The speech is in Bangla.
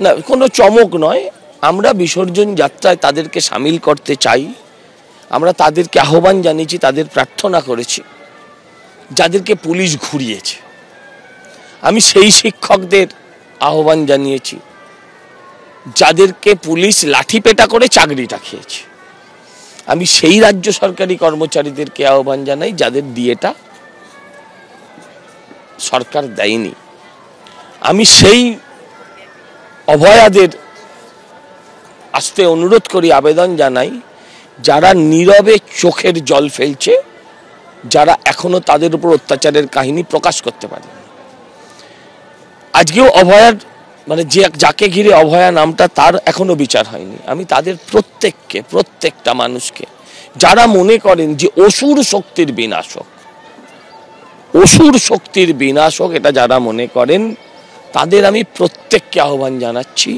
না, কোনো চমক নয়। আমরা বিসর্জন যাত্রায় তাদেরকে সামিল করতে চাই। আমরা তাদেরকে আহ্বান জানিয়েছি, তাদের প্রার্থনা করেছি। যাদেরকে পুলিশ ঘুরিয়েছে, আমি সেই শিক্ষকদের আহ্বান জানিয়েছি। যাদেরকে পুলিশ লাঠিপেটা করে চাকরিটা খেয়েছে, আমি সেই রাজ্য সরকারি কর্মচারীদেরকে আহ্বান জানাই যাদের ডিএটা সরকার দেয়নি। আমি সেই অভয়াদের আসতে অনুরোধ করি, আবেদন জানাই, যারা নীরবে চোখের জল ফেলছে, যারা এখনো তাদের উপর অত্যাচারের কাহিনী প্রকাশ করতে পারে। আজকেও অভয়ার মানে যাকে ঘিরে অভয়া নামটা, তার এখনো বিচার হয়নি। আমি তাদের প্রত্যেকটা মানুষকে, যারা মনে করেন যে অসুর শক্তির বিনাশক এটা যারা মনে করেন, তাদের আমি প্রত্যেককে আহ্বান জানাচ্ছি।